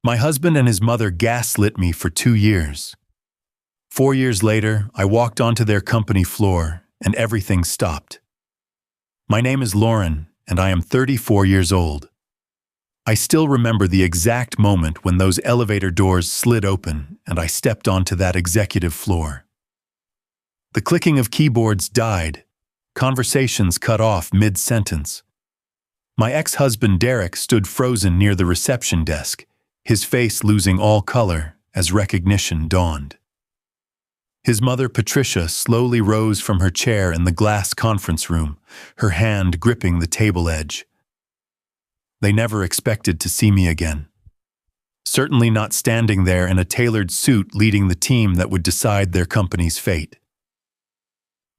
My husband and his mother gaslit me for 2 years. 4 years later, I walked onto their company floor, and everything stopped. My name is Lauren, and I am 34 years old. I still remember the exact moment when those elevator doors slid open and I stepped onto that executive floor. The clicking of keyboards died, conversations cut off mid-sentence. My ex-husband Derek stood frozen near the reception desk, his face losing all color as recognition dawned. His mother Patricia slowly rose from her chair in the glass conference room, her hand gripping the table edge. They never expected to see me again. Certainly not standing there in a tailored suit leading the team that would decide their company's fate.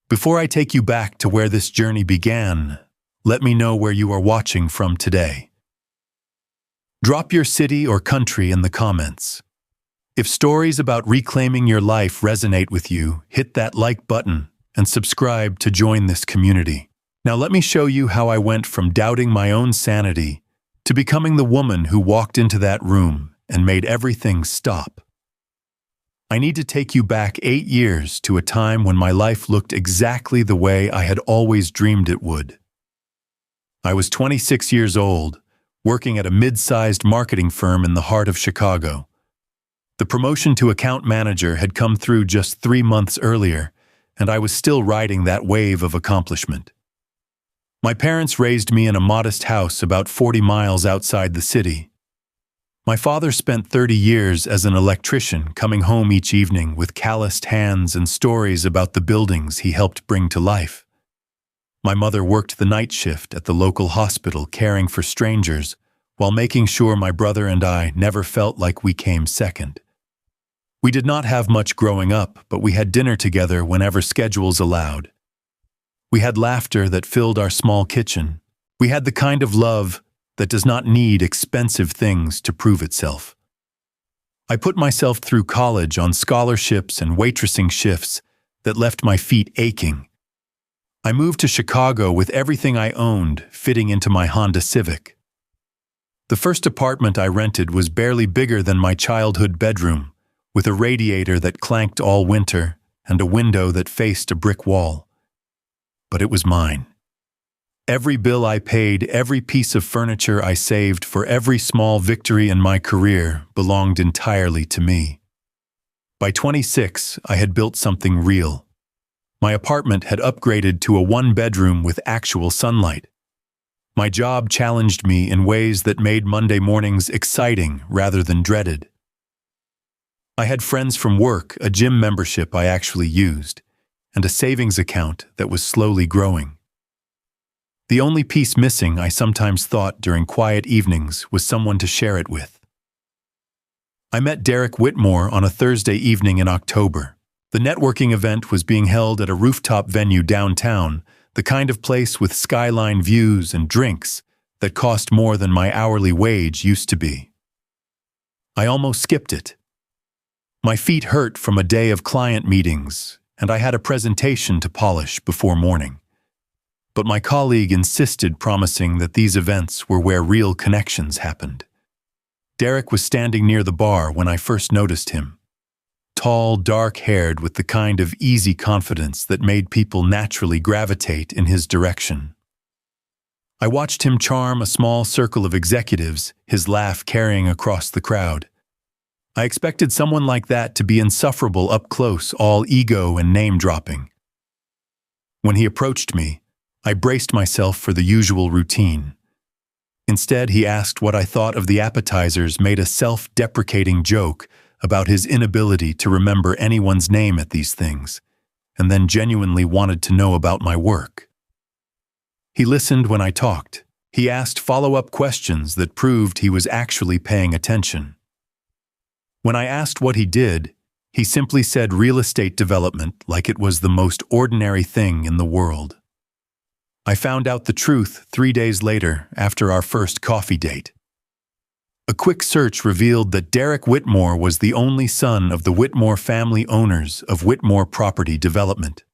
Before I take you back to where this journey began, let me know where you are watching from today. Drop your city or country in the comments. If stories about reclaiming your life resonate with you, hit that like button and subscribe to join this community. Now let me show you how I went from doubting my own sanity to becoming the woman who walked into that room and made everything stop. I need to take you back 8 years to a time when my life looked exactly the way I had always dreamed it would. I was 26 years old, working at a mid-sized marketing firm in the heart of Chicago. The promotion to account manager had come through just 3 months earlier, and I was still riding that wave of accomplishment. My parents raised me in a modest house about 40 miles outside the city. My father spent 30 years as an electrician, coming home each evening with calloused hands and stories about the buildings he helped bring to life. My mother worked the night shift at the local hospital caring for strangers, while making sure my brother and I never felt like we came second. We did not have much growing up, but we had dinner together whenever schedules allowed. We had laughter that filled our small kitchen. We had the kind of love that does not need expensive things to prove itself. I put myself through college on scholarships and waitressing shifts that left my feet aching. I moved to Chicago with everything I owned fitting into my Honda Civic. The first apartment I rented was barely bigger than my childhood bedroom, with a radiator that clanked all winter and a window that faced a brick wall. But it was mine. Every bill I paid, every piece of furniture I saved for every small victory in my career belonged entirely to me. By 26, I had built something real. My apartment had upgraded to a 1-bedroom with actual sunlight. My job challenged me in ways that made Monday mornings exciting rather than dreaded. I had friends from work, a gym membership I actually used, and a savings account that was slowly growing. The only piece missing, I sometimes thought during quiet evenings, was someone to share it with. I met Derek Whitmore on a Thursday evening in October. The networking event was being held at a rooftop venue downtown, the kind of place with skyline views and drinks that cost more than my hourly wage used to be. I almost skipped it. My feet hurt from a day of client meetings, and I had a presentation to polish before morning. But my colleague insisted, promising that these events were where real connections happened. Derek was standing near the bar when I first noticed him. Tall, dark-haired, with the kind of easy confidence that made people naturally gravitate in his direction. I watched him charm a small circle of executives, his laugh carrying across the crowd. I expected someone like that to be insufferable up close, all ego and name-dropping. When he approached me, I braced myself for the usual routine. Instead, he asked what I thought of the appetizers, made a self-deprecating joke about his inability to remember anyone's name at these things, and then genuinely wanted to know about my work. He listened when I talked. He asked follow-up questions that proved he was actually paying attention. When I asked what he did, he simply said real estate development like it was the most ordinary thing in the world. I found out the truth 3 days later after our first coffee date. A quick search revealed that Derek Whitmore was the only son of the Whitmore family owners of Whitmore Property Development.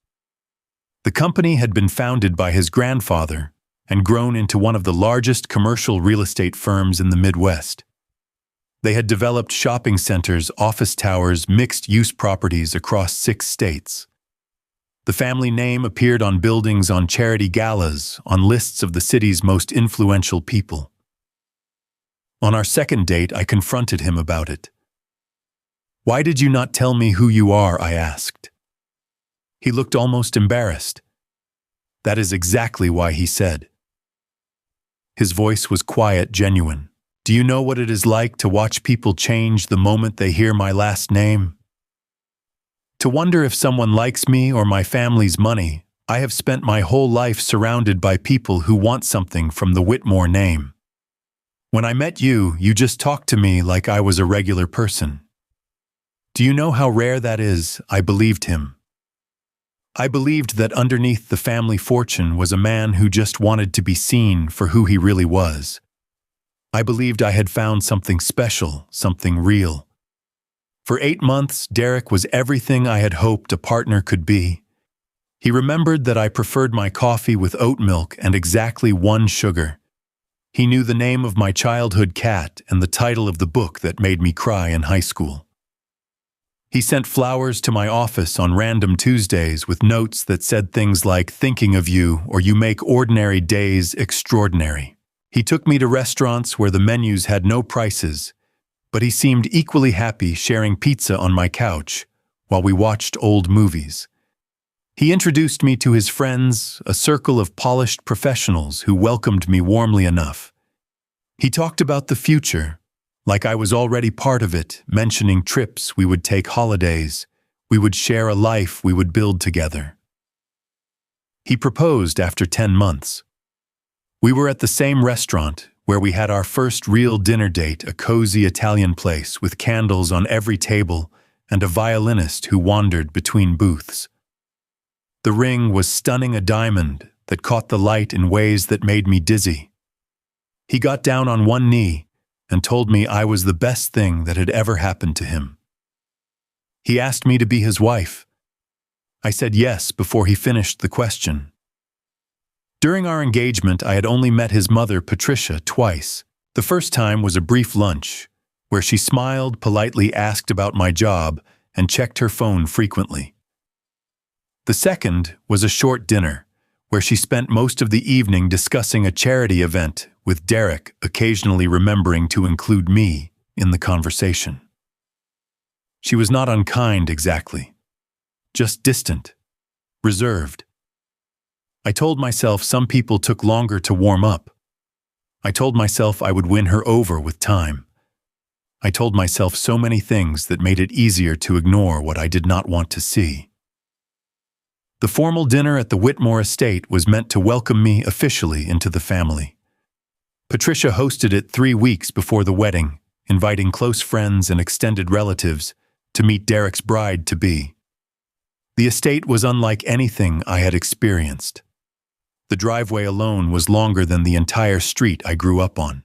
The company had been founded by his grandfather and grown into one of the largest commercial real estate firms in the Midwest. They had developed shopping centers, office towers, mixed-use properties across 6 states. The family name appeared on buildings, on charity galas, on lists of the city's most influential people. On our second date, I confronted him about it. "Why did you not tell me who you are?" I asked. He looked almost embarrassed. "That is exactly why," he said. His voice was quiet, genuine. "Do you know what it is like to watch people change the moment they hear my last name? To wonder if someone likes me or my family's money. I have spent my whole life surrounded by people who want something from the Whitmore name. When I met you, you just talked to me like I was a regular person. Do you know how rare that is?" I believed him. I believed that underneath the family fortune was a man who just wanted to be seen for who he really was. I believed I had found something special, something real. For 8 months, Derek was everything I had hoped a partner could be. He remembered that I preferred my coffee with oat milk and exactly 1 sugar. He knew the name of my childhood cat and the title of the book that made me cry in high school. He sent flowers to my office on random Tuesdays with notes that said things like, "Thinking of you," or "You make ordinary days extraordinary." He took me to restaurants where the menus had no prices, but he seemed equally happy sharing pizza on my couch while we watched old movies. He introduced me to his friends, a circle of polished professionals who welcomed me warmly enough. He talked about the future, like I was already part of it, mentioning trips we would take, holidays, we would share a life we would build together. He proposed after 10 months. We were at the same restaurant where we had our first real dinner date, a cozy Italian place with candles on every table and a violinist who wandered between booths. The ring was stunning, a diamond that caught the light in ways that made me dizzy. He got down on one knee and told me I was the best thing that had ever happened to him. He asked me to be his wife. I said yes before he finished the question. During our engagement, I had only met his mother, Patricia, twice. The first time was a brief lunch, where she smiled, politely asked about my job, and checked her phone frequently. The second was a short dinner, where she spent most of the evening discussing a charity event, with Derek occasionally remembering to include me in the conversation. She was not unkind exactly, just distant, reserved. I told myself some people took longer to warm up. I told myself I would win her over with time. I told myself so many things that made it easier to ignore what I did not want to see. The formal dinner at the Whitmore estate was meant to welcome me officially into the family. Patricia hosted it 3 weeks before the wedding, inviting close friends and extended relatives to meet Derek's bride-to-be. The estate was unlike anything I had experienced. The driveway alone was longer than the entire street I grew up on.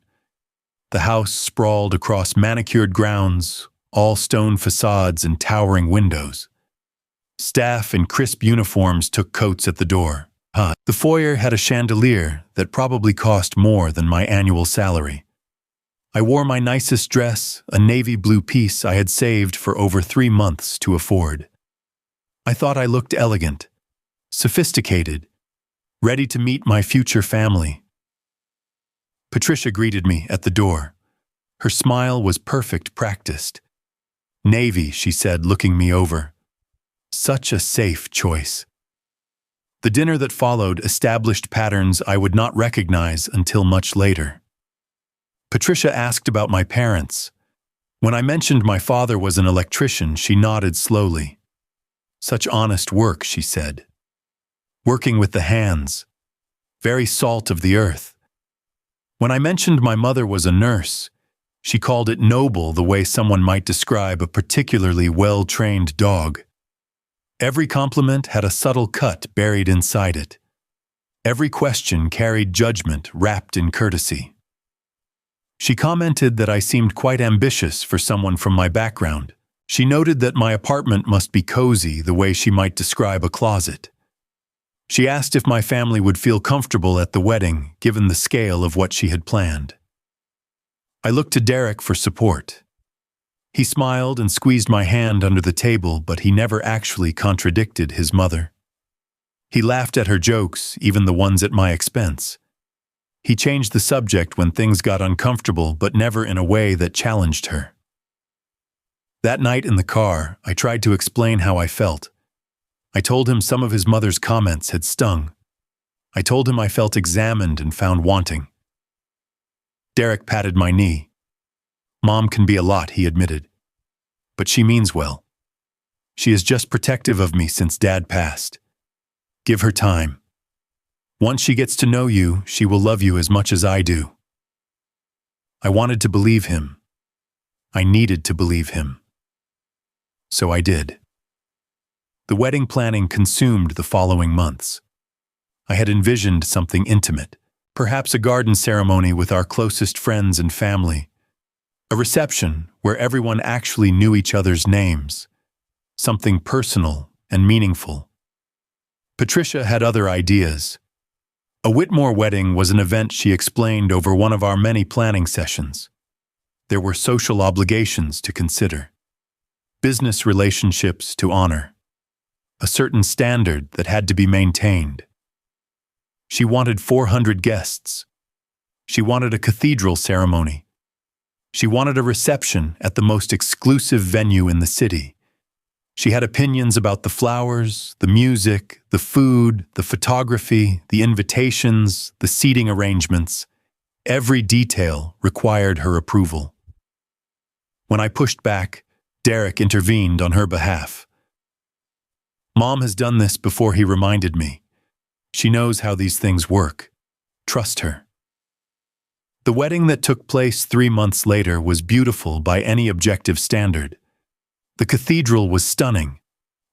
The house sprawled across manicured grounds, all stone facades and towering windows. Staff in crisp uniforms took coats at the door. The foyer had a chandelier that probably cost more than my annual salary. I wore my nicest dress, a navy blue piece I had saved for over 3 months to afford. I thought I looked elegant, sophisticated, ready to meet my future family. Patricia greeted me at the door. Her smile was perfect, practiced. "Navy," she said, looking me over. Such a safe choice. The dinner that followed established patterns I would not recognize until much later. Patricia asked about my parents. When I mentioned my father was an electrician, she nodded slowly. "Such honest work," she said. "Working with the hands. Very salt of the earth." When I mentioned my mother was a nurse, she called it noble, the way someone might describe a particularly well-trained dog. Every compliment had a subtle cut buried inside it. Every question carried judgment wrapped in courtesy. She commented that I seemed quite ambitious for someone from my background. She noted that my apartment must be cozy, the way she might describe a closet. She asked if my family would feel comfortable at the wedding, given the scale of what she had planned. I looked to Derek for support. He smiled and squeezed my hand under the table, but he never actually contradicted his mother. He laughed at her jokes, even the ones at my expense. He changed the subject when things got uncomfortable, but never in a way that challenged her. That night in the car, I tried to explain how I felt. I told him some of his mother's comments had stung. I told him I felt examined and found wanting. Derek patted my knee. "Mom can be a lot," he admitted. "But she means well. She is just protective of me since Dad passed. Give her time. Once she gets to know you, she will love you as much as I do." I wanted to believe him. I needed to believe him. So I did. The wedding planning consumed the following months. I had envisioned something intimate, perhaps a garden ceremony with our closest friends and family, a reception where everyone actually knew each other's names, something personal and meaningful. Patricia had other ideas. A Whitmore wedding was an event she explained over one of our many planning sessions. There were social obligations to consider, business relationships to honor, a certain standard that had to be maintained. She wanted 400 guests. She wanted a cathedral ceremony. She wanted a reception at the most exclusive venue in the city. She had opinions about the flowers, the music, the food, the photography, the invitations, the seating arrangements. Every detail required her approval. When I pushed back, Derek intervened on her behalf. "Mom has done this before," he reminded me. "She knows how these things work. Trust her." The wedding that took place 3 months later was beautiful by any objective standard. The cathedral was stunning.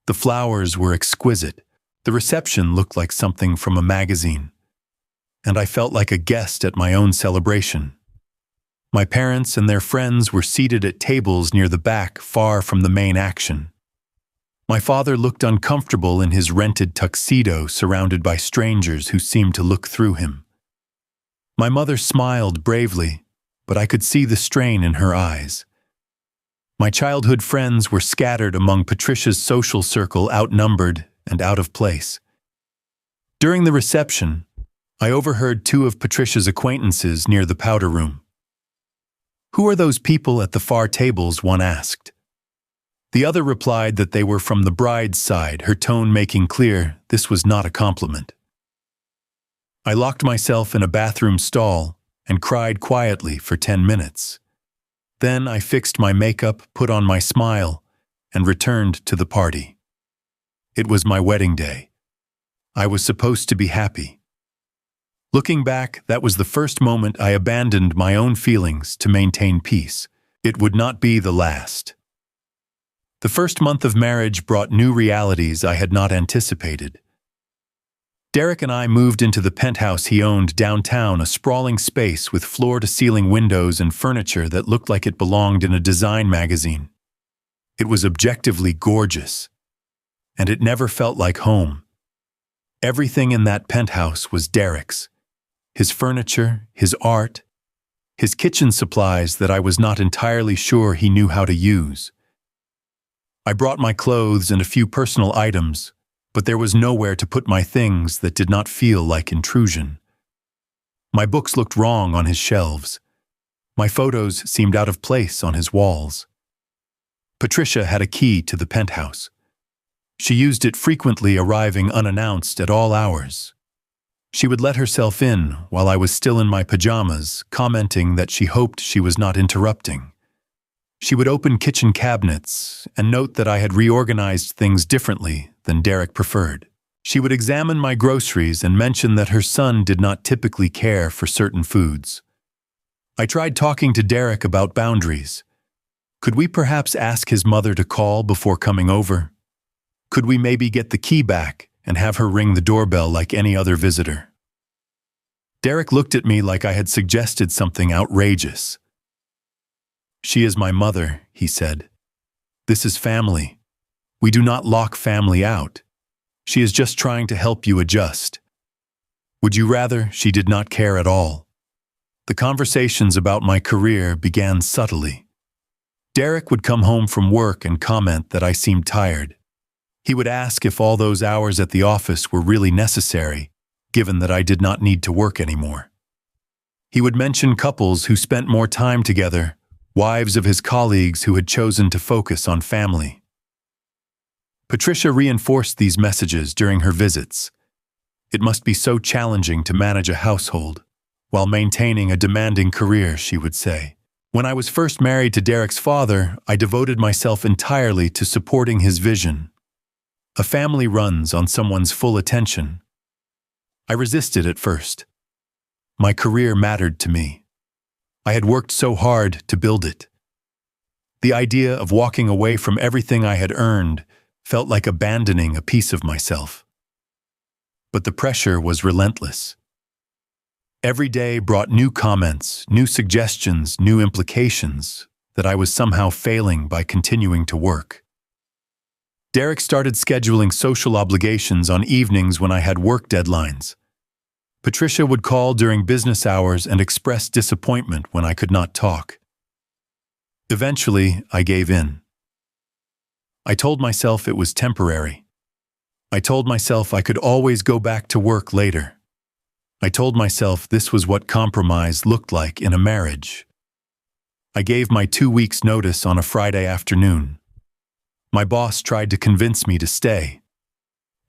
The flowers were exquisite. The reception looked like something from a magazine. And I felt like a guest at my own celebration. My parents and their friends were seated at tables near the back, far from the main action. My father looked uncomfortable in his rented tuxedo, surrounded by strangers who seemed to look through him. My mother smiled bravely, but I could see the strain in her eyes. My childhood friends were scattered among Patricia's social circle, outnumbered and out of place. During the reception, I overheard 2 of Patricia's acquaintances near the powder room. "Who are those people at the far tables?" one asked. The other replied that they were from the bride's side, her tone making clear this was not a compliment. I locked myself in a bathroom stall and cried quietly for 10 minutes. Then I fixed my makeup, put on my smile, and returned to the party. It was my wedding day. I was supposed to be happy. Looking back, that was the first moment I abandoned my own feelings to maintain peace. It would not be the last. The first month of marriage brought new realities I had not anticipated. Derek and I moved into the penthouse he owned downtown, a sprawling space with floor-to-ceiling windows and furniture that looked like it belonged in a design magazine. It was objectively gorgeous, and it never felt like home. Everything in that penthouse was Derek's. His furniture, his art, his kitchen supplies that I was not entirely sure he knew how to use. I brought my clothes and a few personal items, but there was nowhere to put my things that did not feel like intrusion. My books looked wrong on his shelves. My photos seemed out of place on his walls. Patricia had a key to the penthouse. She used it frequently, arriving unannounced at all hours. She would let herself in while I was still in my pajamas, commenting that she hoped she was not interrupting. She would open kitchen cabinets and note that I had reorganized things differently than Derek preferred. She would examine my groceries and mention that her son did not typically care for certain foods. I tried talking to Derek about boundaries. Could we perhaps ask his mother to call before coming over? Could we maybe get the key back and have her ring the doorbell like any other visitor? Derek looked at me like I had suggested something outrageous. "She is my mother," he said. "This is family. We do not lock family out. She is just trying to help you adjust. Would you rather she did not care at all?" The conversations about my career began subtly. Derek would come home from work and comment that I seemed tired. He would ask if all those hours at the office were really necessary, given that I did not need to work anymore. He would mention couples who spent more time together, wives of his colleagues who had chosen to focus on family. Patricia reinforced these messages during her visits. It must be so challenging to manage a household while maintaining a demanding career, she would say. When I was first married to Derek's father, I devoted myself entirely to supporting his vision. A family runs on someone's full attention. I resisted at first. My career mattered to me. I had worked so hard to build it. The idea of walking away from everything I had earned felt like abandoning a piece of myself. But the pressure was relentless. Every day brought new comments, new suggestions, new implications that I was somehow failing by continuing to work. Derek started scheduling social obligations on evenings when I had work deadlines. Patricia would call during business hours and express disappointment when I could not talk. Eventually, I gave in. I told myself it was temporary. I told myself I could always go back to work later. I told myself this was what compromise looked like in a marriage. I gave my 2 weeks' notice on a Friday afternoon. My boss tried to convince me to stay.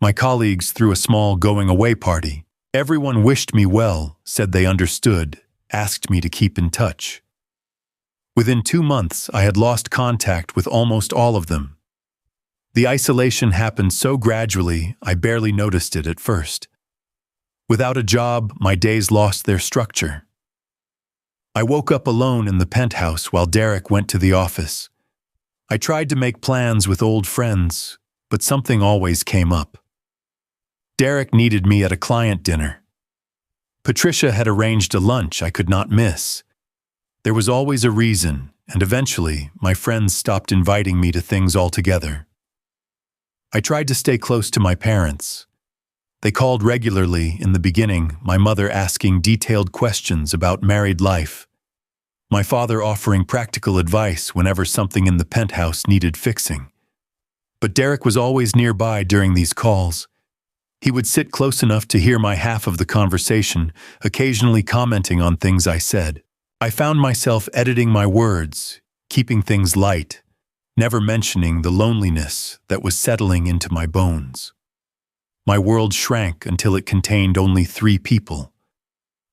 My colleagues threw a small going-away party. Everyone wished me well, said they understood, asked me to keep in touch. Within 2 months, I had lost contact with almost all of them. The isolation happened so gradually, I barely noticed it at first. Without a job, my days lost their structure. I woke up alone in the penthouse while Derek went to the office. I tried to make plans with old friends, but something always came up. Derek needed me at a client dinner. Patricia had arranged a lunch I could not miss. There was always a reason, and eventually, my friends stopped inviting me to things altogether. I tried to stay close to my parents. They called regularly in the beginning, my mother asking detailed questions about married life, my father offering practical advice whenever something in the penthouse needed fixing. But Derek was always nearby during these calls. He would sit close enough to hear my half of the conversation, occasionally commenting on things I said. I found myself editing my words, keeping things light, never mentioning the loneliness that was settling into my bones. My world shrank until it contained only 3 people: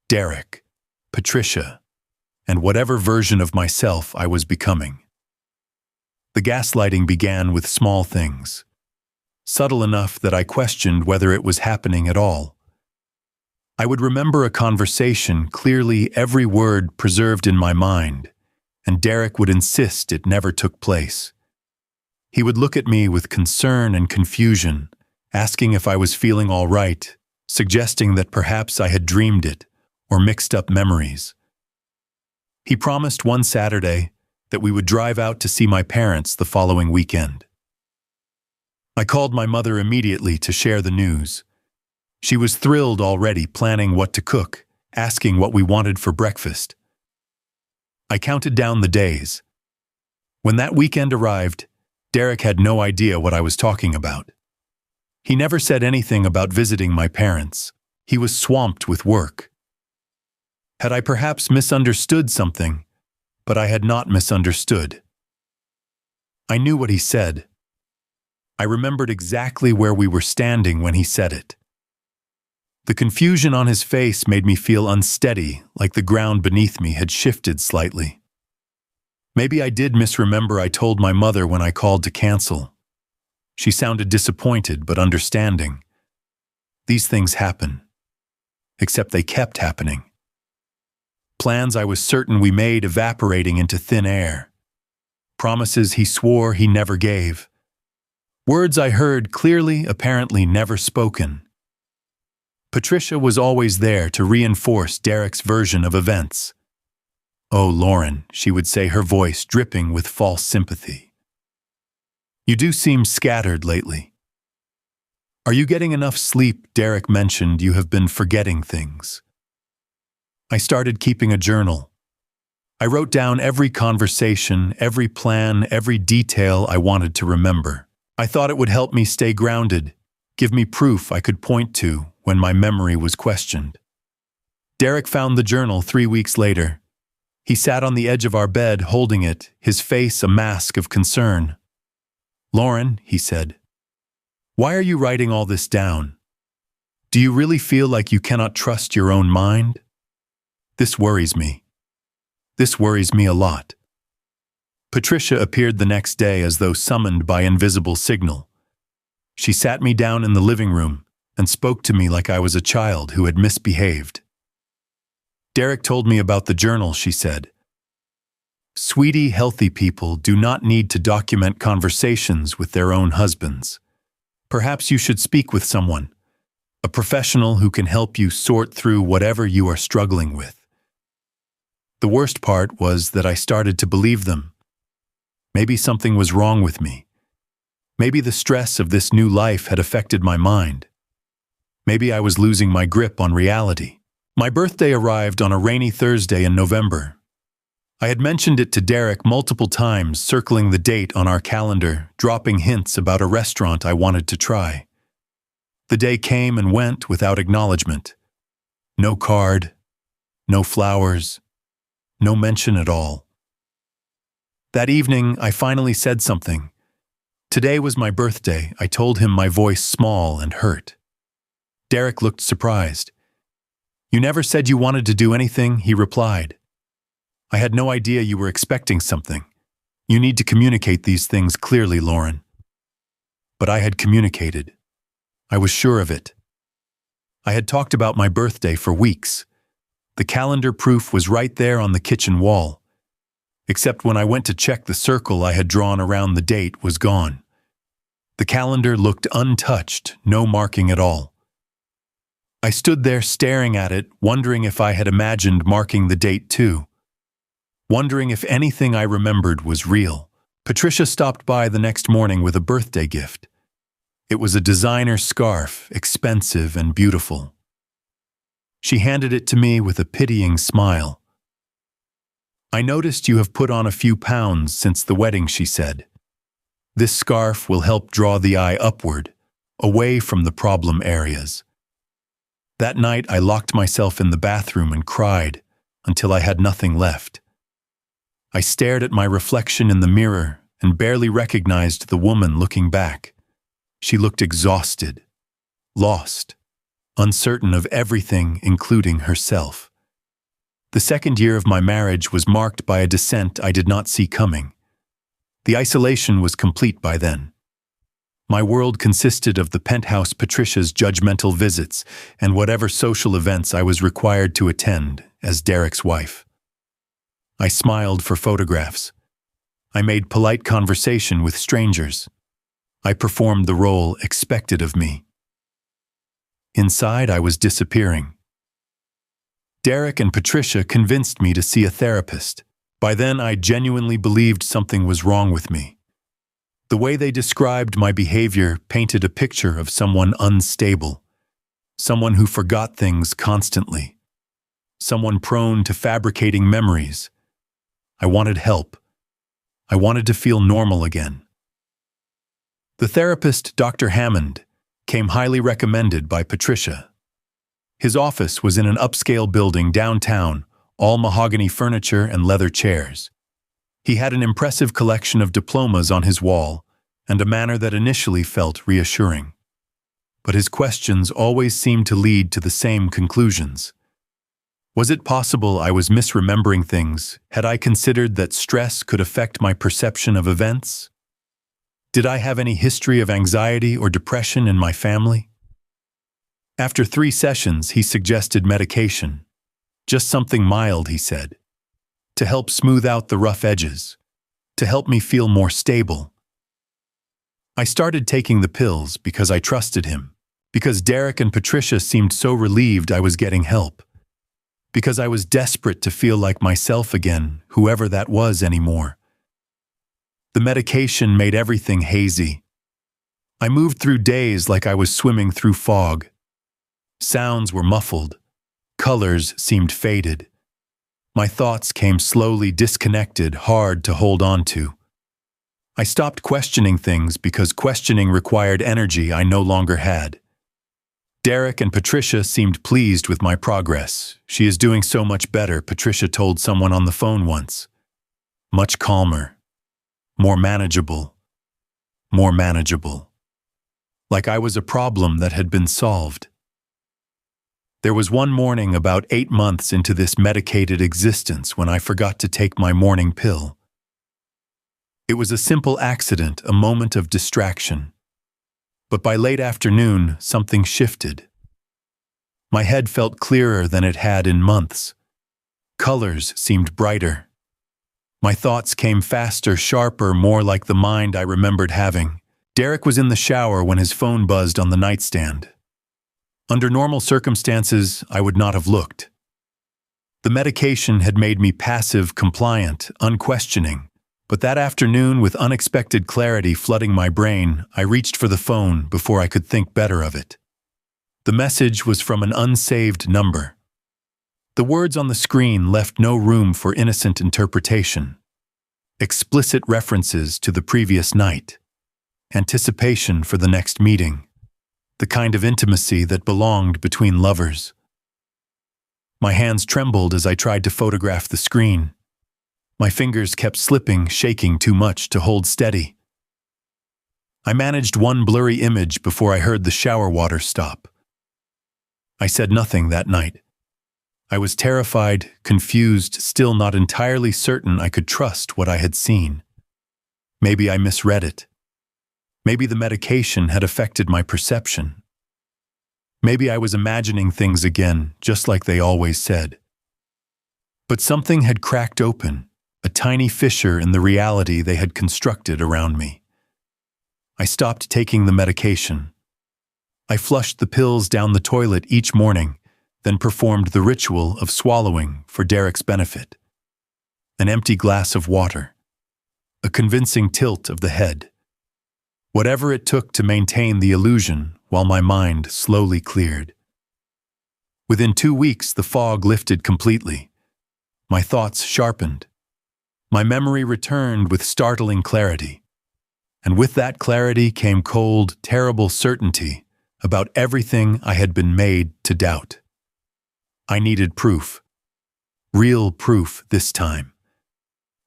Derek, Patricia, and whatever version of myself I was becoming. The gaslighting began with small things, subtle enough that I questioned whether it was happening at all. I would remember a conversation, clearly every word preserved in my mind, and Derek would insist it never took place. He would look at me with concern and confusion, asking if I was feeling all right, suggesting that perhaps I had dreamed it or mixed up memories. He promised one Saturday that we would drive out to see my parents the following weekend. I called my mother immediately to share the news. She was thrilled already, planning what to cook, asking what we wanted for breakfast. I counted down the days. When that weekend arrived, Derek had no idea what I was talking about. He never said anything about visiting my parents. He was swamped with work. Had I perhaps misunderstood something? But I had not misunderstood. I knew what he said. I remembered exactly where we were standing when he said it. The confusion on his face made me feel unsteady, like the ground beneath me had shifted slightly. Maybe I did misremember I told my mother when I called to cancel. She sounded disappointed but understanding. These things happen. Except they kept happening. Plans I was certain we made evaporating into thin air. Promises he swore he never gave. Words I heard clearly, apparently never spoken. Patricia was always there to reinforce Derek's version of events. "Oh, Lauren," she would say, her voice dripping with false sympathy. "You do seem scattered lately. Are you getting enough sleep? Derek mentioned you have been forgetting things." I started keeping a journal. I wrote down every conversation, every plan, every detail I wanted to remember. I thought it would help me stay grounded, give me proof I could point to when my memory was questioned. Derek found the journal 3 weeks later. He sat on the edge of our bed holding it, his face a mask of concern. "Lauren," he said, "why are you writing all this down? Do you really feel like you cannot trust your own mind? This worries me. This worries me a lot." Patricia appeared the next day as though summoned by invisible signal. She sat me down in the living room and spoke to me like I was a child who had misbehaved. "Derek told me about the journal," she said. "Sweetie, healthy people do not need to document conversations with their own husbands. Perhaps you should speak with someone, a professional who can help you sort through whatever you are struggling with." The worst part was that I started to believe them. Maybe something was wrong with me. Maybe the stress of this new life had affected my mind. Maybe I was losing my grip on reality. My birthday arrived on a rainy Thursday in November. I had mentioned it to Derek multiple times, circling the date on our calendar, dropping hints about a restaurant I wanted to try. The day came and went without acknowledgement. No card, no flowers, no mention at all. That evening, I finally said something. Today was my birthday, I told him, my voice small and hurt. Derek looked surprised. "You never said you wanted to do anything," he replied. "I had no idea you were expecting something. You need to communicate these things clearly, Lauren." But I had communicated. I was sure of it. I had talked about my birthday for weeks. The calendar proof was right there on the kitchen wall. Except when I went to check, the circle I had drawn around the date was gone. The calendar looked untouched, no marking at all. I stood there staring at it, wondering if I had imagined marking the date too. Wondering if anything I remembered was real. Patricia stopped by the next morning with a birthday gift. It was a designer scarf, expensive and beautiful. She handed it to me with a pitying smile. "I noticed you have put on a few pounds since the wedding," she said. "This scarf will help draw the eye upward, away from the problem areas." That night, I locked myself in the bathroom and cried until I had nothing left. I stared at my reflection in the mirror and barely recognized the woman looking back. She looked exhausted, lost, uncertain of everything, including herself. The second year of my marriage was marked by a descent I did not see coming. The isolation was complete by then. My world consisted of the penthouse Patricia's judgmental visits and whatever social events I was required to attend as Derek's wife. I smiled for photographs. I made polite conversation with strangers. I performed the role expected of me. Inside, I was disappearing. Derek and Patricia convinced me to see a therapist. By then, I genuinely believed something was wrong with me. The way they described my behavior painted a picture of someone unstable, someone who forgot things constantly, someone prone to fabricating memories. I wanted help. I wanted to feel normal again. The therapist, Dr. Hammond, came highly recommended by Patricia. His office was in an upscale building downtown, all mahogany furniture and leather chairs. He had an impressive collection of diplomas on his wall and a manner that initially felt reassuring. But his questions always seemed to lead to the same conclusions. Was it possible I was misremembering things? Had I considered that stress could affect my perception of events? Did I have any history of anxiety or depression in my family? After 3 sessions, he suggested medication. Just something mild, he said, to help smooth out the rough edges, to help me feel more stable. I started taking the pills because I trusted him, because Derek and Patricia seemed so relieved I was getting help, because I was desperate to feel like myself again, whoever that was anymore. The medication made everything hazy. I moved through days like I was swimming through fog. Sounds were muffled. Colors seemed faded. My thoughts came slowly disconnected, hard to hold on to. I stopped questioning things because questioning required energy I no longer had. Derek and Patricia seemed pleased with my progress. She is doing so much better, Patricia told someone on the phone once. Much calmer. More manageable. More manageable. Like I was a problem that had been solved. There was one morning about 8 months into this medicated existence when I forgot to take my morning pill. It was a simple accident, a moment of distraction. But by late afternoon, something shifted. My head felt clearer than it had in months. Colors seemed brighter. My thoughts came faster, sharper, more like the mind I remembered having. Derek was in the shower when his phone buzzed on the nightstand. Under normal circumstances, I would not have looked. The medication had made me passive, compliant, unquestioning. But that afternoon, with unexpected clarity flooding my brain, I reached for the phone before I could think better of it. The message was from an unsaved number. The words on the screen left no room for innocent interpretation. Explicit references to the previous night. Anticipation for the next meeting. The kind of intimacy that belonged between lovers. My hands trembled as I tried to photograph the screen. My fingers kept slipping, shaking too much to hold steady. I managed one blurry image before I heard the shower water stop. I said nothing that night. I was terrified, confused, still not entirely certain I could trust what I had seen. Maybe I misread it. Maybe the medication had affected my perception. Maybe I was imagining things again, just like they always said. But something had cracked open. A tiny fissure in the reality they had constructed around me. I stopped taking the medication. I flushed the pills down the toilet each morning, then performed the ritual of swallowing for Derek's benefit. An empty glass of water. A convincing tilt of the head. Whatever it took to maintain the illusion while my mind slowly cleared. Within 2 weeks, the fog lifted completely. My thoughts sharpened. My memory returned with startling clarity, and with that clarity came cold, terrible certainty about everything I had been made to doubt. I needed proof. Real proof this time.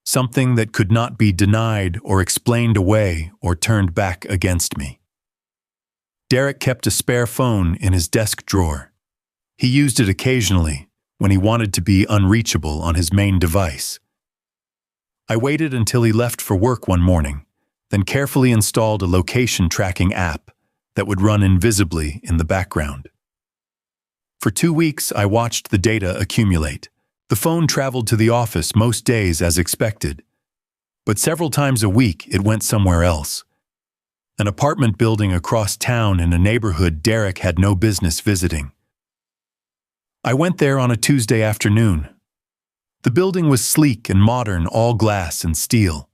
Something that could not be denied or explained away or turned back against me. Derek kept a spare phone in his desk drawer. He used it occasionally when he wanted to be unreachable on his main device. I waited until he left for work one morning, then carefully installed a location tracking app that would run invisibly in the background. For 2 weeks, I watched the data accumulate. The phone traveled to the office most days as expected, but several times a week it went somewhere else. An apartment building across town in a neighborhood Derek had no business visiting. I went there on a Tuesday afternoon. The building was sleek and modern, all glass and steel.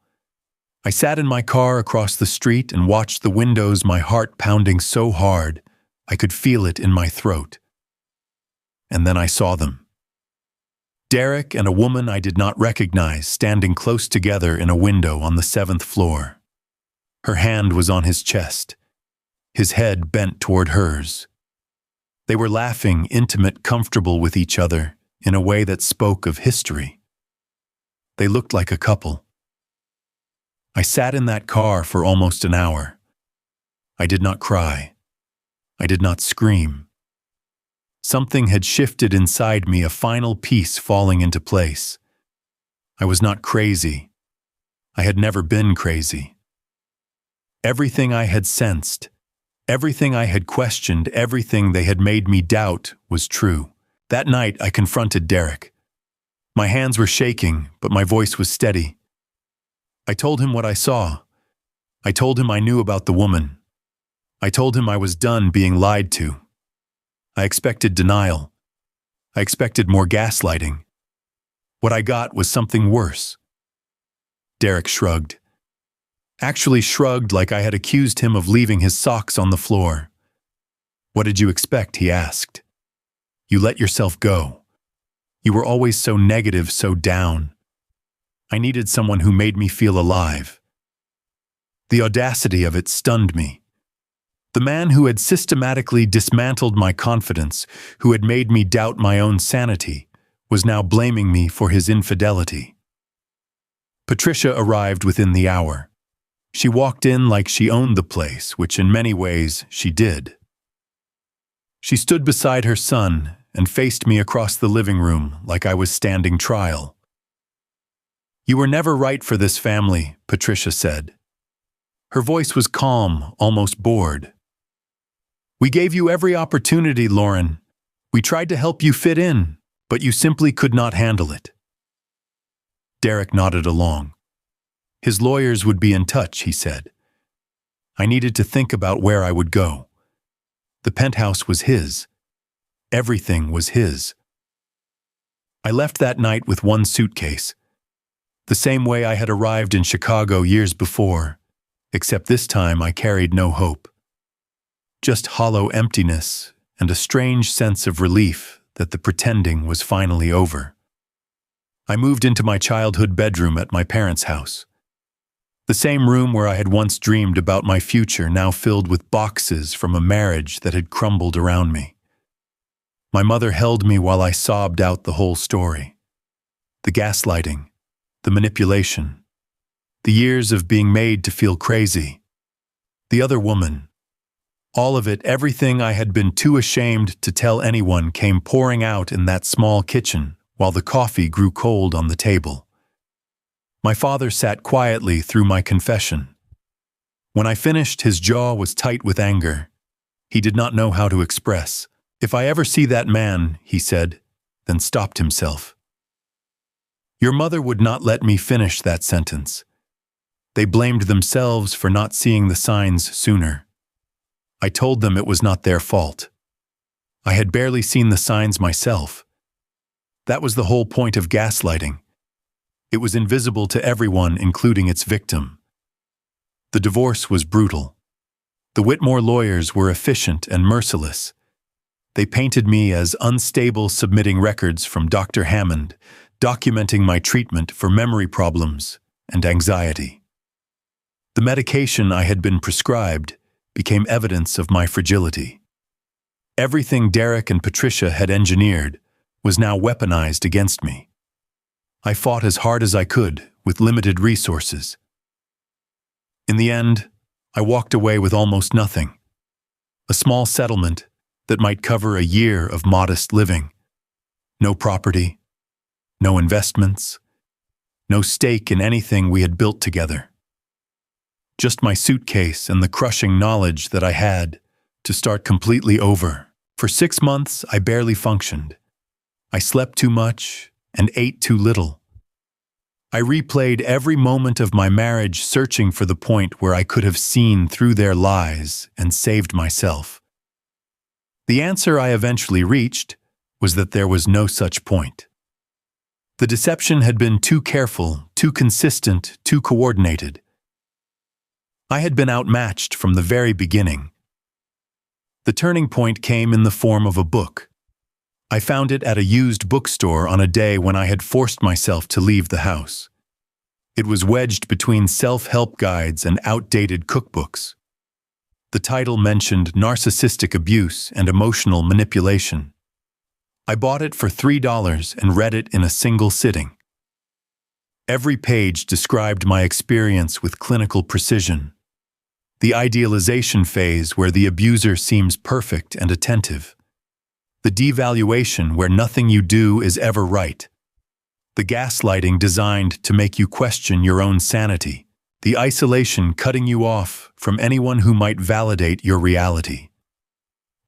I sat in my car across the street and watched the windows, my heart pounding so hard I could feel it in my throat. And then I saw them. Derek and a woman I did not recognize standing close together in a window on the 7th floor. Her hand was on his chest, his head bent toward hers. They were laughing, intimate, comfortable with each other, in a way that spoke of history. They looked like a couple. I sat in that car for almost an hour. I did not cry. I did not scream. Something had shifted inside me, a final piece falling into place. I was not crazy. I had never been crazy. Everything I had sensed, everything I had questioned, everything they had made me doubt was true. That night, I confronted Derek. My hands were shaking, but my voice was steady. I told him what I saw. I told him I knew about the woman. I told him I was done being lied to. I expected denial. I expected more gaslighting. What I got was something worse. Derek shrugged. Actually shrugged like I had accused him of leaving his socks on the floor. "What did you expect?" he asked. "You let yourself go. You were always so negative, so down. I needed someone who made me feel alive. The audacity of it stunned me. The man who had systematically dismantled my confidence, who had made me doubt my own sanity, was now blaming me for his infidelity. Patricia arrived within the hour. She walked in like she owned the place, which in many ways she did. She stood beside her son and faced me across the living room like I was standing trial. "You were never right for this family," Patricia said. Her voice was calm, almost bored. "We gave you every opportunity, Lauren. We tried to help you fit in, but you simply could not handle it." Derek nodded along. His lawyers would be in touch, he said. I needed to think about where I would go. The penthouse was his. Everything was his. I left that night with one suitcase. The same way I had arrived in Chicago years before, except this time I carried no hope. Just hollow emptiness and a strange sense of relief that the pretending was finally over. I moved into my childhood bedroom at my parents' house. The same room where I had once dreamed about my future, now filled with boxes from a marriage that had crumbled around me. My mother held me while I sobbed out the whole story. The gaslighting, the manipulation, the years of being made to feel crazy, the other woman. All of it, everything I had been too ashamed to tell anyone, came pouring out in that small kitchen while the coffee grew cold on the table. My father sat quietly through my confession. When I finished, his jaw was tight with anger. He did not know how to express. "If I ever see that man," he said, then stopped himself. Your mother would not let me finish that sentence. They blamed themselves for not seeing the signs sooner. I told them it was not their fault. I had barely seen the signs myself. That was the whole point of gaslighting. It was invisible to everyone, including its victim. The divorce was brutal. The Whitmore lawyers were efficient and merciless. They painted me as unstable, submitting records from Dr. Hammond, documenting my treatment for memory problems and anxiety. The medication I had been prescribed became evidence of my fragility. Everything Derek and Patricia had engineered was now weaponized against me. I fought as hard as I could with limited resources. In the end, I walked away with almost nothing. A small settlement that might cover a year of modest living. No property, no investments, no stake in anything we had built together. Just my suitcase and the crushing knowledge that I had to start completely over. For 6 months, I barely functioned. I slept too much and ate too little. I replayed every moment of my marriage, searching for the point where I could have seen through their lies and saved myself. The answer I eventually reached was that there was no such point. The deception had been too careful, too consistent, too coordinated. I had been outmatched from the very beginning. The turning point came in the form of a book. I found it at a used bookstore on a day when I had forced myself to leave the house. It was wedged between self-help guides and outdated cookbooks. The title mentioned narcissistic abuse and emotional manipulation. I bought it for $3 and read it in a single sitting. Every page described my experience with clinical precision. The idealization phase where the abuser seems perfect and attentive. The devaluation where nothing you do is ever right. The gaslighting designed to make you question your own sanity. The isolation cutting you off from anyone who might validate your reality.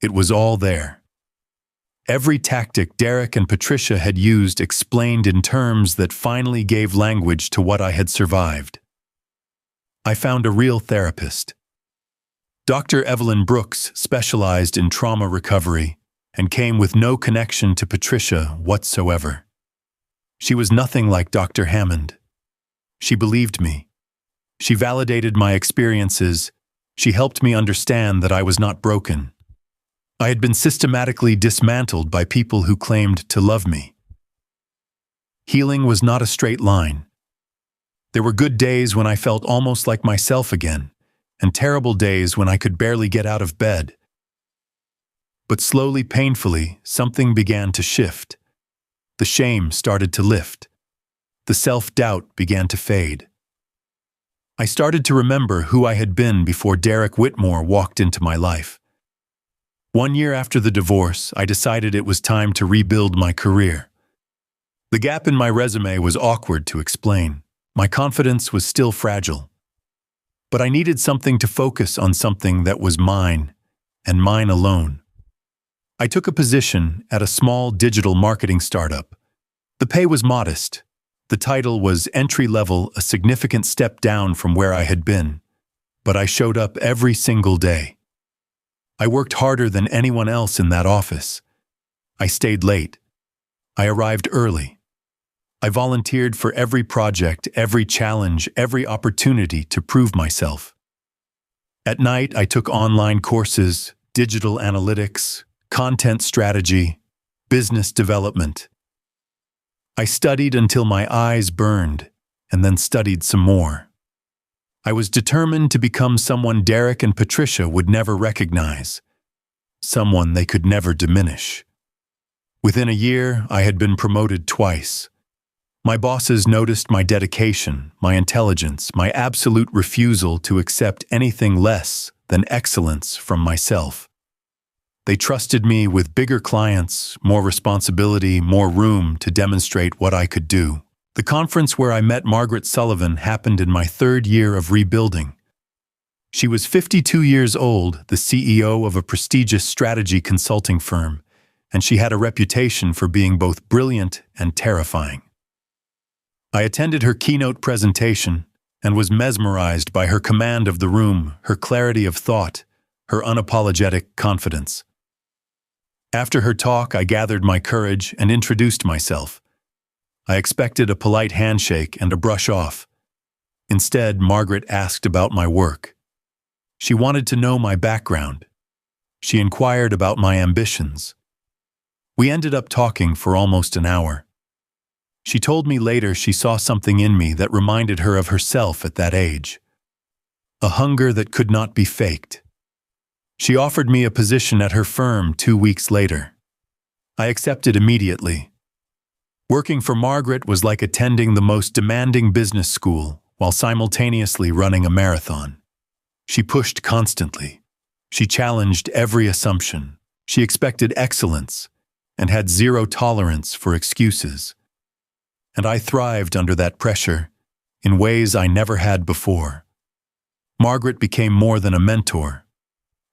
It was all there. Every tactic Derek and Patricia had used explained in terms that finally gave language to what I had survived. I found a real therapist. Dr. Evelyn Brooks specialized in trauma recovery and came with no connection to Patricia whatsoever. She was nothing like Dr. Hammond. She believed me. She validated my experiences. She helped me understand that I was not broken. I had been systematically dismantled by people who claimed to love me. Healing was not a straight line. There were good days when I felt almost like myself again, and terrible days when I could barely get out of bed. But slowly, painfully, something began to shift. The shame started to lift. The self-doubt began to fade. I started to remember who I had been before Derek Whitmore walked into my life. 1 year after the divorce, I decided it was time to rebuild my career. The gap in my resume was awkward to explain. My confidence was still fragile. But I needed something to focus on, something that was mine, and mine alone. I took a position at a small digital marketing startup. The pay was modest. The title was entry-level, a significant step down from where I had been. But I showed up every single day. I worked harder than anyone else in that office. I stayed late. I arrived early. I volunteered for every project, every challenge, every opportunity to prove myself. At night, I took online courses, digital analytics, content strategy, business development. I studied until my eyes burned, and then studied some more. I was determined to become someone Derek and Patricia would never recognize, someone they could never diminish. Within a year, I had been promoted twice. My bosses noticed my dedication, my intelligence, my absolute refusal to accept anything less than excellence from myself. They trusted me with bigger clients, more responsibility, more room to demonstrate what I could do. The conference where I met Margaret Sullivan happened in my 3rd year of rebuilding. She was 52 years old, the CEO of a prestigious strategy consulting firm, and she had a reputation for being both brilliant and terrifying. I attended her keynote presentation and was mesmerized by her command of the room, her clarity of thought, her unapologetic confidence. After her talk, I gathered my courage and introduced myself. I expected a polite handshake and a brush off. Instead, Margaret asked about my work. She wanted to know my background. She inquired about my ambitions. We ended up talking for almost an hour. She told me later she saw something in me that reminded her of herself at that age. A hunger that could not be faked. She offered me a position at her firm 2 weeks later. I accepted immediately. Working for Margaret was like attending the most demanding business school while simultaneously running a marathon. She pushed constantly. She challenged every assumption. She expected excellence and had zero tolerance for excuses. And I thrived under that pressure in ways I never had before. Margaret became more than a mentor.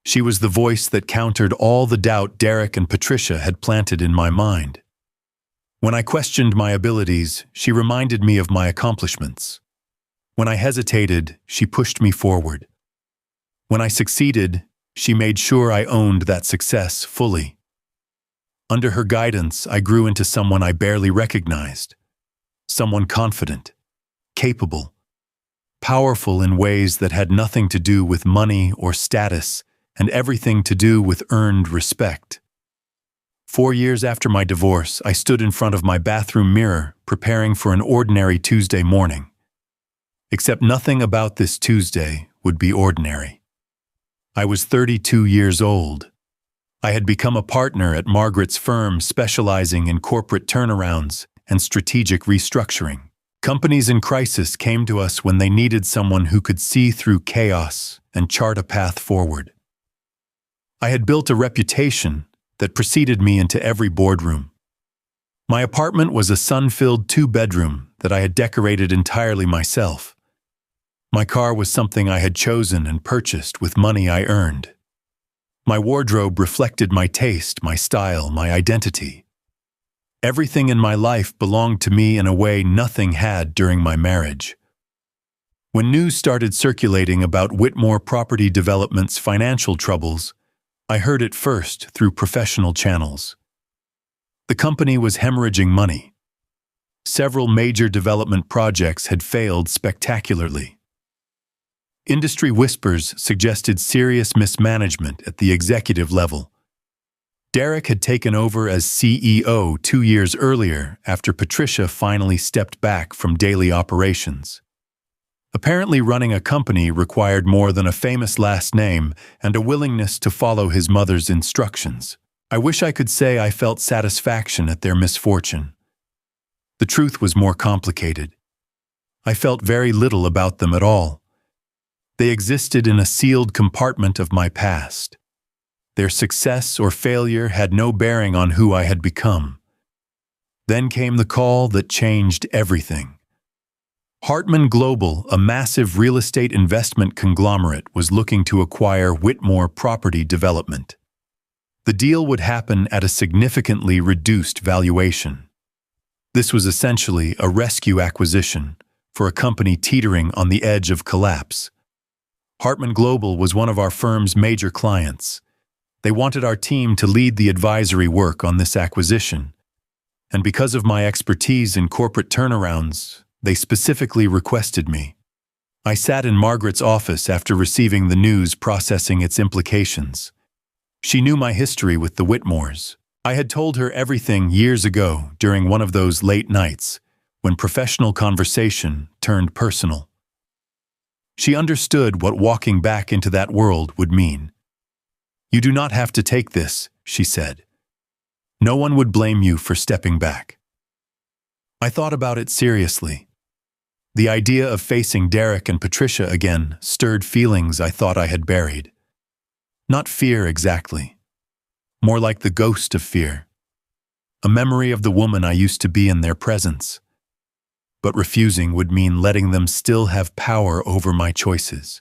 She was the voice that countered all the doubt Derek and Patricia had planted in my mind. When I questioned my abilities, she reminded me of my accomplishments. When I hesitated, she pushed me forward. When I succeeded, she made sure I owned that success fully. Under her guidance, I grew into someone I barely recognized. Someone confident, capable, powerful in ways that had nothing to do with money or status, and everything to do with earned respect. 4 years after my divorce, I stood in front of my bathroom mirror, preparing for an ordinary Tuesday morning. Except nothing about this Tuesday would be ordinary. I was 32 years old. I had become a partner at Margaret's firm specializing in corporate turnarounds and strategic restructuring. Companies in crisis came to us when they needed someone who could see through chaos and chart a path forward. I had built a reputation that preceded me into every boardroom. My apartment was a sun-filled 2-bedroom that I had decorated entirely myself. My car was something I had chosen and purchased with money I earned. My wardrobe reflected my taste, my style, my identity. Everything in my life belonged to me in a way nothing had during my marriage. When news started circulating about Whitmore Property Development's financial troubles, I heard it first through professional channels. The company was hemorrhaging money. Several major development projects had failed spectacularly. Industry whispers suggested serious mismanagement at the executive level. Derek had taken over as CEO 2 years earlier after Patricia finally stepped back from daily operations. Apparently, running a company required more than a famous last name and a willingness to follow his mother's instructions. I wish I could say I felt satisfaction at their misfortune. The truth was more complicated. I felt very little about them at all. They existed in a sealed compartment of my past. Their success or failure had no bearing on who I had become. Then came the call that changed everything. Hartman Global, a massive real estate investment conglomerate, was looking to acquire Whitmore Property Development. The deal would happen at a significantly reduced valuation. This was essentially a rescue acquisition for a company teetering on the edge of collapse. Hartman Global was one of our firm's major clients. They wanted our team to lead the advisory work on this acquisition, and because of my expertise in corporate turnarounds, they specifically requested me. I sat in Margaret's office after receiving the news, processing its implications. She knew my history with the Whitmores. I had told her everything years ago during one of those late nights when professional conversation turned personal. She understood what walking back into that world would mean. "You do not have to take this," she said. "No one would blame you for stepping back." I thought about it seriously. The idea of facing Derek and Patricia again stirred feelings I thought I had buried. Not fear exactly. More like the ghost of fear. A memory of the woman I used to be in their presence. But refusing would mean letting them still have power over my choices.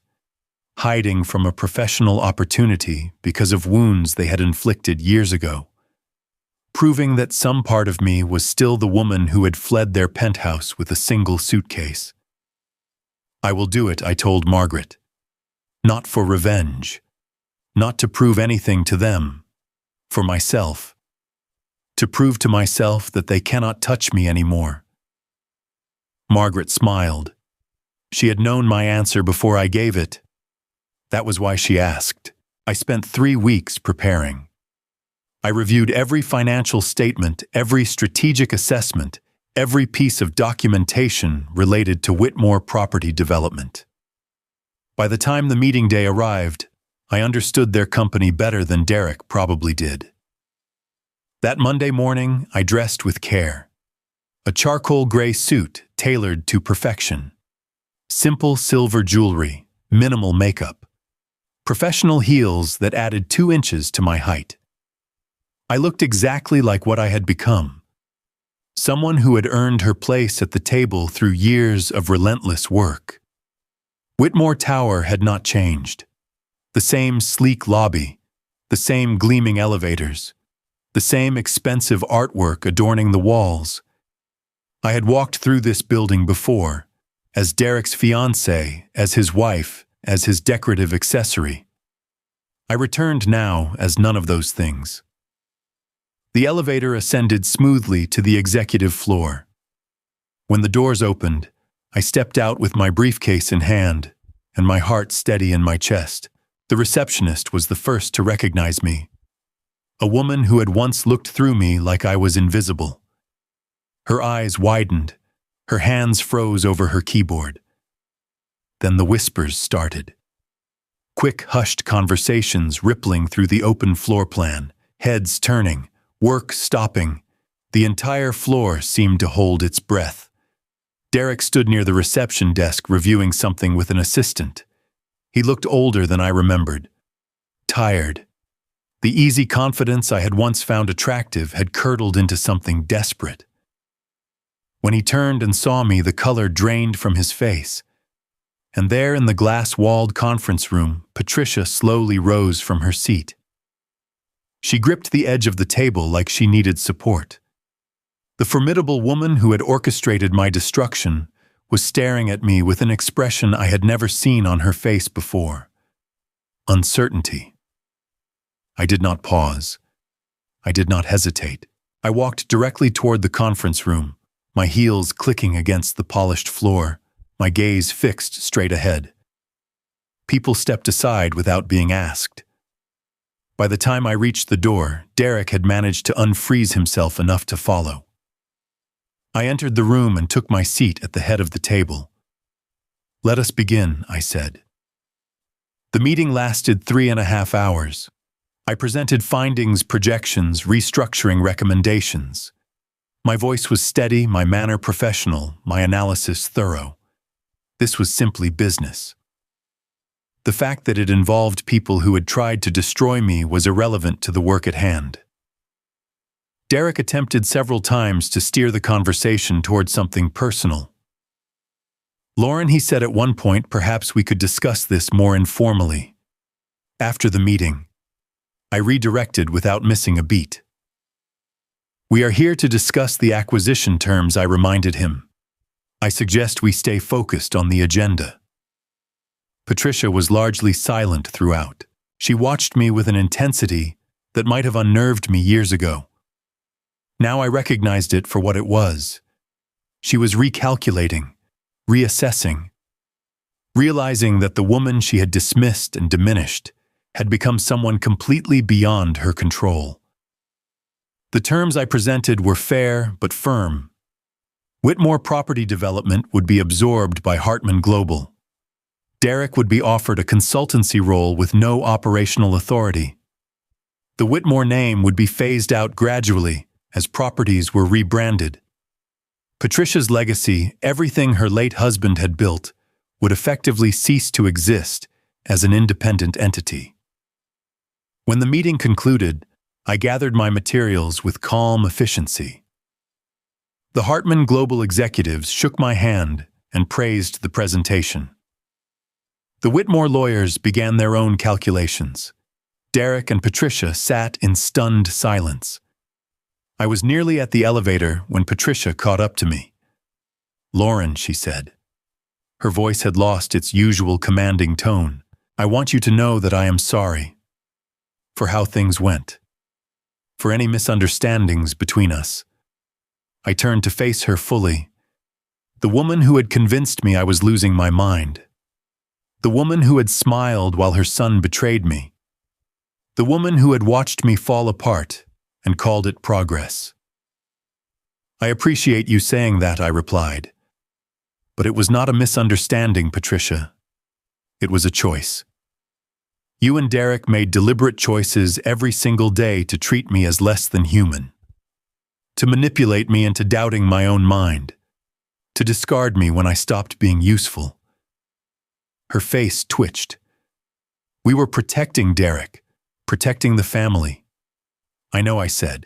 Hiding from a professional opportunity because of wounds they had inflicted years ago. Proving that some part of me was still the woman who had fled their penthouse with a single suitcase. "I will do it," I told Margaret. "Not for revenge. Not to prove anything to them. For myself. To prove to myself that they cannot touch me anymore." Margaret smiled. She had known my answer before I gave it. That was why she asked. I spent 3 weeks preparing. I reviewed every financial statement, every strategic assessment, every piece of documentation related to Whitmore Property Development. By the time the meeting day arrived, I understood their company better than Derek probably did. That Monday morning, I dressed with care. A charcoal gray suit tailored to perfection. Simple silver jewelry, minimal makeup. Professional heels that added 2 inches to my height. I looked exactly like what I had become. Someone who had earned her place at the table through years of relentless work. Whitmore Tower had not changed. The same sleek lobby, the same gleaming elevators, the same expensive artwork adorning the walls. I had walked through this building before, as Derek's fiancée, as his wife, as his decorative accessory. I returned now as none of those things. The elevator ascended smoothly to the executive floor. When the doors opened, I stepped out with my briefcase in hand and my heart steady in my chest. The receptionist was the first to recognize me. A woman who had once looked through me like I was invisible. Her eyes widened, her hands froze over her keyboard. Then the whispers started. Quick, hushed conversations rippling through the open floor plan, heads turning, work stopping. The entire floor seemed to hold its breath. Derek stood near the reception desk reviewing something with an assistant. He looked older than I remembered. Tired. The easy confidence I had once found attractive had curdled into something desperate. When he turned and saw me, the color drained from his face. And there in the glass-walled conference room, Patricia slowly rose from her seat. She gripped the edge of the table like she needed support. The formidable woman who had orchestrated my destruction was staring at me with an expression I had never seen on her face before. Uncertainty. I did not pause. I did not hesitate. I walked directly toward the conference room, my heels clicking against the polished floor, my gaze fixed straight ahead. People stepped aside without being asked. By the time I reached the door, Derek had managed to unfreeze himself enough to follow. I entered the room and took my seat at the head of the table. "Let us begin," I said. The meeting lasted 3.5 hours. I presented findings, projections, restructuring recommendations. My voice was steady, my manner professional, my analysis thorough. This was simply business. The fact that it involved people who had tried to destroy me was irrelevant to the work at hand. Derek attempted several times to steer the conversation toward something personal. "Lauren," he said at one point, "perhaps we could discuss this more informally." After the meeting, I redirected without missing a beat. "We are here to discuss the acquisition terms," I reminded him. "I suggest we stay focused on the agenda." Patricia was largely silent throughout. She watched me with an intensity that might have unnerved me years ago. Now I recognized it for what it was. She was recalculating, reassessing, realizing that the woman she had dismissed and diminished had become someone completely beyond her control. The terms I presented were fair but firm. Whitmore Property Development would be absorbed by Hartman Global. Derek would be offered a consultancy role with no operational authority. The Whitmore name would be phased out gradually as properties were rebranded. Patricia's legacy, everything her late husband had built, would effectively cease to exist as an independent entity. When the meeting concluded, I gathered my materials with calm efficiency. The Hartman Global executives shook my hand and praised the presentation. The Whitmore lawyers began their own calculations. Derek and Patricia sat in stunned silence. I was nearly at the elevator when Patricia caught up to me. "Lauren," she said. Her voice had lost its usual commanding tone. "I want you to know that I am sorry for how things went, for any misunderstandings between us." I turned to face her fully. The woman who had convinced me I was losing my mind. The woman who had smiled while her son betrayed me. The woman who had watched me fall apart and called it progress. "I appreciate you saying that," I replied. "But it was not a misunderstanding, Patricia. It was a choice. You and Derek made deliberate choices every single day to treat me as less than human, to manipulate me into doubting my own mind, to discard me when I stopped being useful." Her face twitched. "We were protecting Derek, protecting the family." "I know," I said.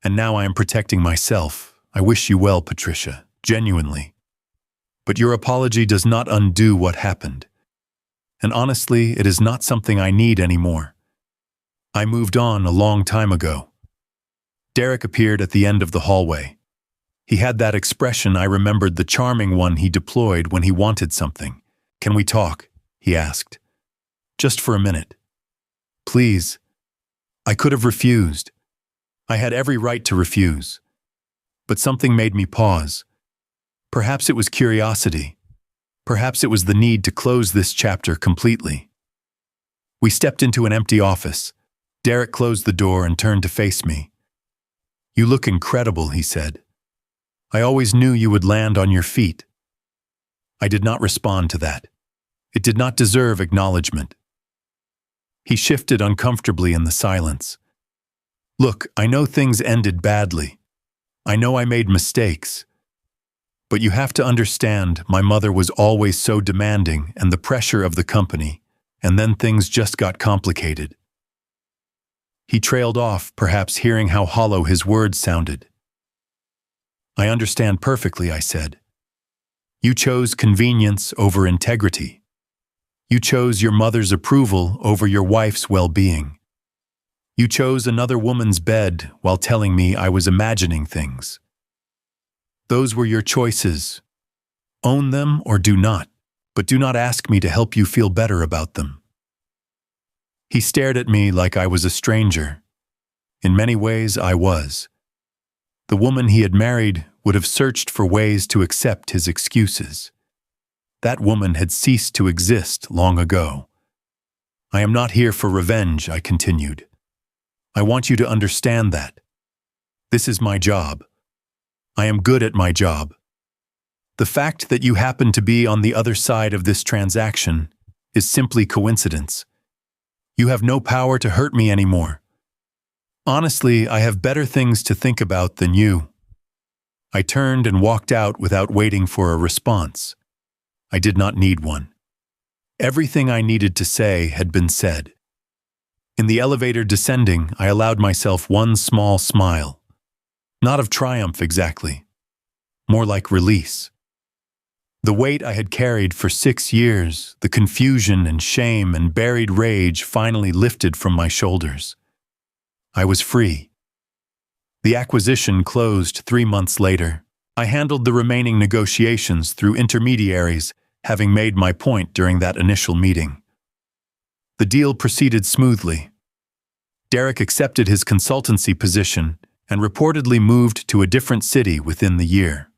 "And now I am protecting myself. I wish you well, Patricia, genuinely. But your apology does not undo what happened. And honestly, it is not something I need anymore. I moved on a long time ago." Derek appeared at the end of the hallway. He had that expression I remembered, the charming one he deployed when he wanted something. "Can we talk?" he asked. "Just for a minute." "Please." I could have refused. I had every right to refuse. But something made me pause. Perhaps it was curiosity. Perhaps it was the need to close this chapter completely. We stepped into an empty office. Derek closed the door and turned to face me. "You look incredible," he said. "I always knew you would land on your feet." I did not respond to that. It did not deserve acknowledgement. He shifted uncomfortably in the silence. "Look, I know things ended badly. I know I made mistakes. But you have to understand, my mother was always so demanding, and the pressure of the company, and then things just got complicated." He trailed off, perhaps hearing how hollow his words sounded. "I understand perfectly," I said. "You chose convenience over integrity. You chose your mother's approval over your wife's well-being. You chose another woman's bed while telling me I was imagining things. Those were your choices. Own them or do not, but do not ask me to help you feel better about them." He stared at me like I was a stranger. In many ways, I was. The woman he had married would have searched for ways to accept his excuses. That woman had ceased to exist long ago. I am not here for revenge, I continued. I want you to understand that. This is my job. I am good at my job. The fact that you happen to be on the other side of this transaction is simply coincidence. You have no power to hurt me anymore. Honestly, I have better things to think about than you. I turned and walked out without waiting for a response. I did not need one. Everything I needed to say had been said. In the elevator descending, I allowed myself one small smile. Not of triumph exactly. More like release. The weight I had carried for 6 years, the confusion and shame and buried rage finally lifted from my shoulders. I was free. The acquisition closed 3 months later. I handled the remaining negotiations through intermediaries, having made my point during that initial meeting. The deal proceeded smoothly. Derek accepted his consultancy position and reportedly moved to a different city within the year.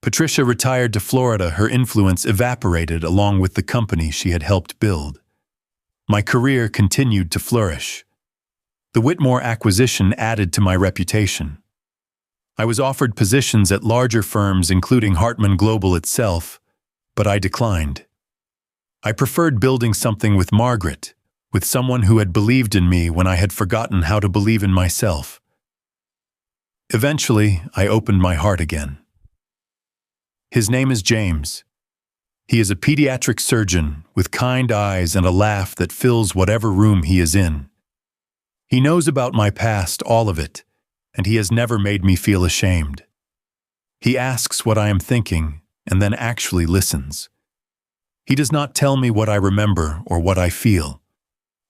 Patricia retired to Florida. Her influence evaporated along with the company she had helped build. My career continued to flourish. The Whitmore acquisition added to my reputation. I was offered positions at larger firms including Hartman Global itself, but I declined. I preferred building something with Margaret, with someone who had believed in me when I had forgotten how to believe in myself. Eventually, I opened my heart again. His name is James. He is a pediatric surgeon with kind eyes and a laugh that fills whatever room he is in. He knows about my past, all of it, and he has never made me feel ashamed. He asks what I am thinking and then actually listens. He does not tell me what I remember or what I feel.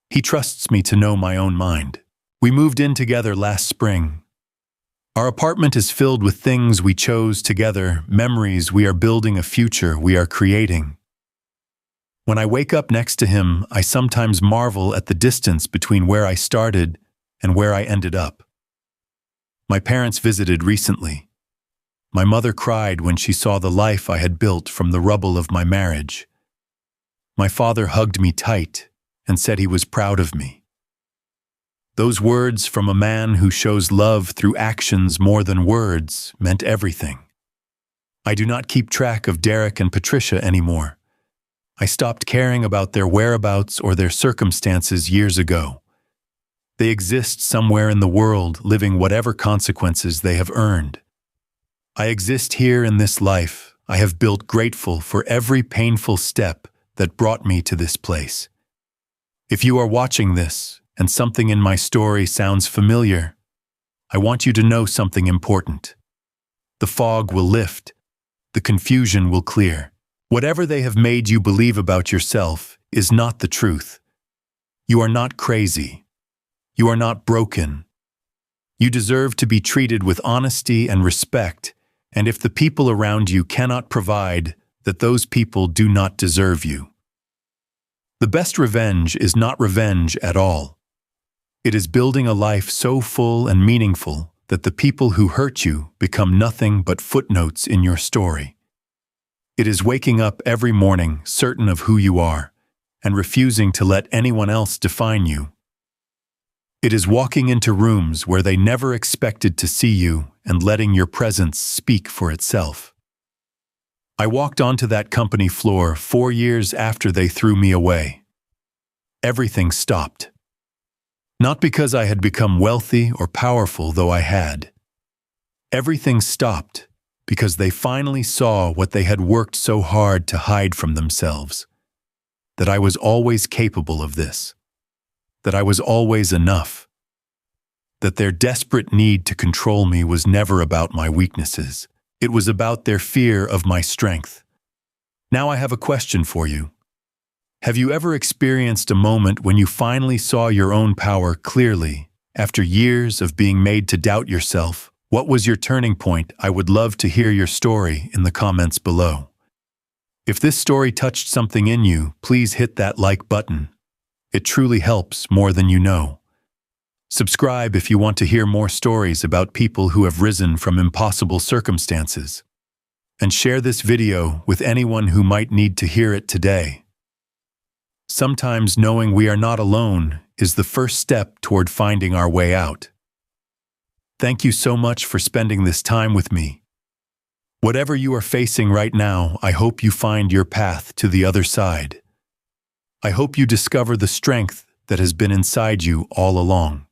He trusts me to know my own mind. We moved in together last spring. Our apartment is filled with things we chose together, memories we are building, a future we are creating. When I wake up next to him, I sometimes marvel at the distance between where I started and where I ended up. My parents visited recently. My mother cried when she saw the life I had built from the rubble of my marriage. My father hugged me tight and said he was proud of me. Those words from a man who shows love through actions more than words meant everything. I do not keep track of Derek and Patricia anymore. I stopped caring about their whereabouts or their circumstances years ago. They exist somewhere in the world, living whatever consequences they have earned. I exist here in this life I have built, grateful for every painful step that brought me to this place. If you are watching this and something in my story sounds familiar, I want you to know something important. The fog will lift. The confusion will clear. Whatever they have made you believe about yourself is not the truth. You are not crazy. You are not broken. You deserve to be treated with honesty and respect, and if the people around you cannot provide, that those people do not deserve you. The best revenge is not revenge at all. It is building a life so full and meaningful that the people who hurt you become nothing but footnotes in your story. It is waking up every morning certain of who you are and refusing to let anyone else define you. It is walking into rooms where they never expected to see you and letting your presence speak for itself. I walked onto that company floor 4 years after they threw me away. Everything stopped. Not because I had become wealthy or powerful, though I had. Everything stopped because they finally saw what they had worked so hard to hide from themselves. That I was always capable of this. That I was always enough. That their desperate need to control me was never about my weaknesses. It was about their fear of my strength. Now I have a question for you. Have you ever experienced a moment when you finally saw your own power clearly, after years of being made to doubt yourself? What was your turning point? I would love to hear your story in the comments below. If this story touched something in you, please hit that like button. It truly helps more than you know. Subscribe if you want to hear more stories about people who have risen from impossible circumstances. And share this video with anyone who might need to hear it today. sometimes knowing we are not alone is the first step toward finding our way out. Thank you so much for spending this time with me. Whatever you are facing right now, I hope you find your path to the other side. I hope you discover the strength that has been inside you all along.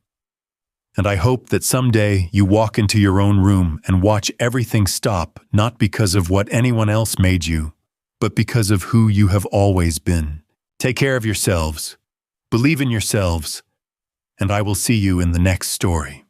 And I hope that someday you walk into your own room and watch everything stop, not because of what anyone else made you, but because of who you have always been. Take care of yourselves, believe in yourselves, and I will see you in the next story.